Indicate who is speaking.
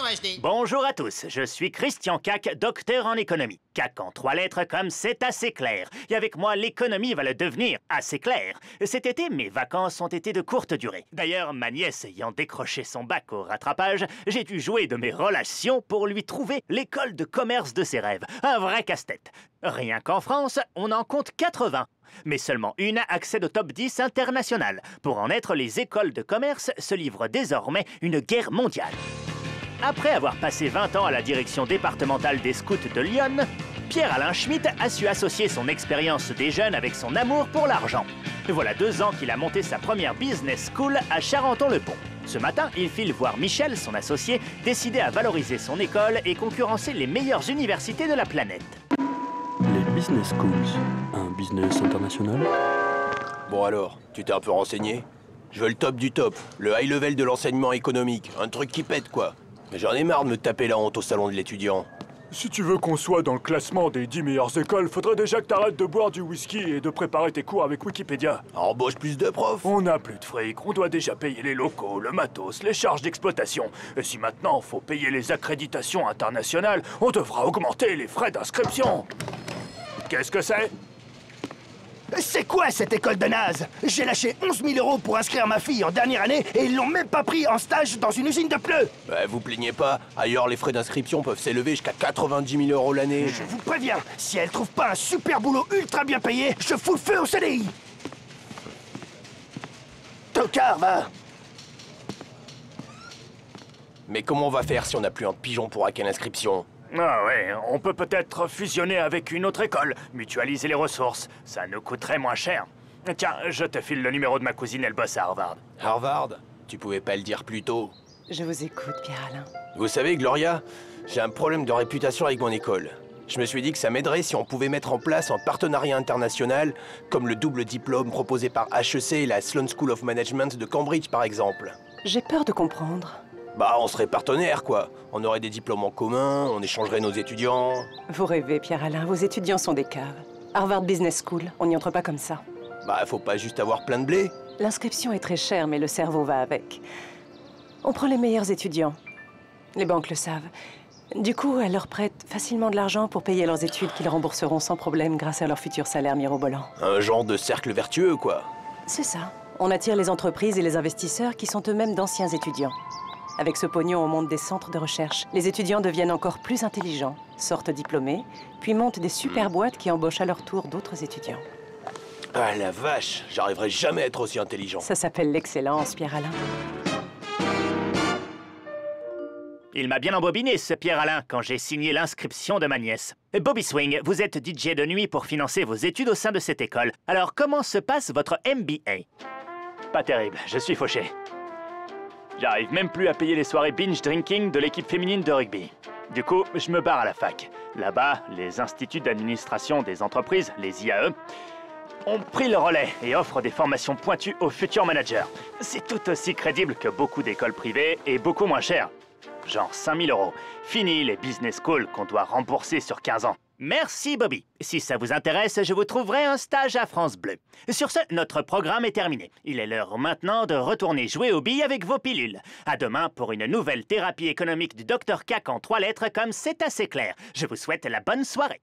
Speaker 1: HD.
Speaker 2: Bonjour à tous, je suis Christian Cac, docteur en économie. Cac en 3 lettres comme c'est assez clair. Et avec moi, l'économie va le devenir assez clair. Cet été, mes vacances ont été de courte durée. D'ailleurs, ma nièce ayant décroché son bac au rattrapage, j'ai dû jouer de mes relations pour lui trouver l'école de commerce de ses rêves. Un vrai casse-tête. Rien qu'en France, on en compte 80. Mais seulement une accède au top 10 international. Pour en être, les écoles de commerce se livrent désormais une guerre mondiale. Après avoir passé 20 ans à la direction départementale des scouts de Lyon, Pierre-Alain Schmitt a su associer son expérience des jeunes avec son amour pour l'argent. Voilà 2 ans qu'il a monté sa première business school à Charenton-le-Pont. Ce matin, il file voir Michel, son associé, décidé à valoriser son école et concurrencer les meilleures universités de la planète.
Speaker 3: Les business schools, un business international?
Speaker 4: Bon alors, tu t'es un peu renseigné? Je veux le top du top, le high level de l'enseignement économique, un truc qui pète quoi. Mais j'en ai marre de me taper la honte au salon de l'étudiant.
Speaker 5: Si tu veux qu'on soit dans le classement des 10 meilleures écoles, faudrait déjà que t'arrêtes de boire du whisky et de préparer tes cours avec Wikipédia.
Speaker 4: Embauche plus de profs.
Speaker 5: On n'a plus de fric, on doit déjà payer les locaux, le matos, les charges d'exploitation. Et si maintenant faut payer les accréditations internationales, on devra augmenter les frais d'inscription. Qu'est-ce que c'est?
Speaker 6: C'est quoi cette école de naze? J'ai lâché 11 000 € pour inscrire ma fille en dernière année et ils l'ont même pas pris en stage dans une usine de pneus.
Speaker 4: Bah, vous plaignez pas, ailleurs les frais d'inscription peuvent s'élever jusqu'à 90 000 € l'année.
Speaker 6: Je vous préviens, si elle trouve pas un super boulot ultra bien payé, je fous le feu au CDI. Tocard, va.
Speaker 4: Mais comment on va faire si on n'a plus un pigeon pour hacker l'inscription?
Speaker 5: Ah ouais, on peut peut-être fusionner avec une autre école, mutualiser les ressources, ça nous coûterait moins cher. Tiens, je te file le numéro de ma cousine, elle bosse à Harvard.
Speaker 4: Harvard? Tu pouvais pas le dire plus tôt.
Speaker 7: Je vous écoute, Pierre-Alain.
Speaker 4: Vous savez, Gloria, j'ai un problème de réputation avec mon école. Je me suis dit que ça m'aiderait si on pouvait mettre en place un partenariat international, comme le double diplôme proposé par HEC et la Sloan School of Management de Cambridge, par exemple.
Speaker 7: J'ai peur de comprendre.
Speaker 4: Bah, on serait partenaires, quoi. On aurait des diplômes en commun, on échangerait nos étudiants.
Speaker 7: Vous rêvez, Pierre-Alain, vos étudiants sont des caves. Harvard Business School, on n'y entre pas comme ça.
Speaker 4: Bah, faut pas juste avoir plein de blé.
Speaker 7: L'inscription est très chère, mais le cerveau va avec. On prend les meilleurs étudiants. Les banques le savent. Du coup, elles leur prêtent facilement de l'argent pour payer leurs études qu'ils rembourseront sans problème grâce à leur futur salaire mirobolant.
Speaker 4: Un genre de cercle vertueux, quoi.
Speaker 7: C'est ça. On attire les entreprises et les investisseurs qui sont eux-mêmes d'anciens étudiants. Avec ce pognon, on monte des centres de recherche. Les étudiants deviennent encore plus intelligents, sortent diplômés, puis montent des super boîtes qui embauchent à leur tour d'autres étudiants.
Speaker 4: Ah la vache, j'arriverai jamais à être aussi intelligent.
Speaker 7: Ça s'appelle l'excellence, Pierre-Alain.
Speaker 2: Il m'a bien embobiné, ce Pierre-Alain, quand j'ai signé l'inscription de ma nièce. Bobby Swing, vous êtes DJ de nuit pour financer vos études au sein de cette école. Alors, comment se passe votre MBA? Pas terrible, je suis fauché. J'arrive même plus à payer les soirées binge drinking de l'équipe féminine de rugby. Du coup, je me barre à la fac. Là-bas, les instituts d'administration des entreprises, les IAE, ont pris le relais et offrent des formations pointues aux futurs managers. C'est tout aussi crédible que beaucoup d'écoles privées et beaucoup moins cher. Genre 5 000 €. Fini les business schools qu'on doit rembourser sur 15 ans. Merci Bobby. Si ça vous intéresse, je vous trouverai un stage à France Bleu. Sur ce, notre programme est terminé. Il est l'heure maintenant de retourner jouer aux billes avec vos pilules. À demain pour une nouvelle thérapie économique du Dr Cac en 3 lettres comme c'est assez clair. Je vous souhaite la bonne soirée.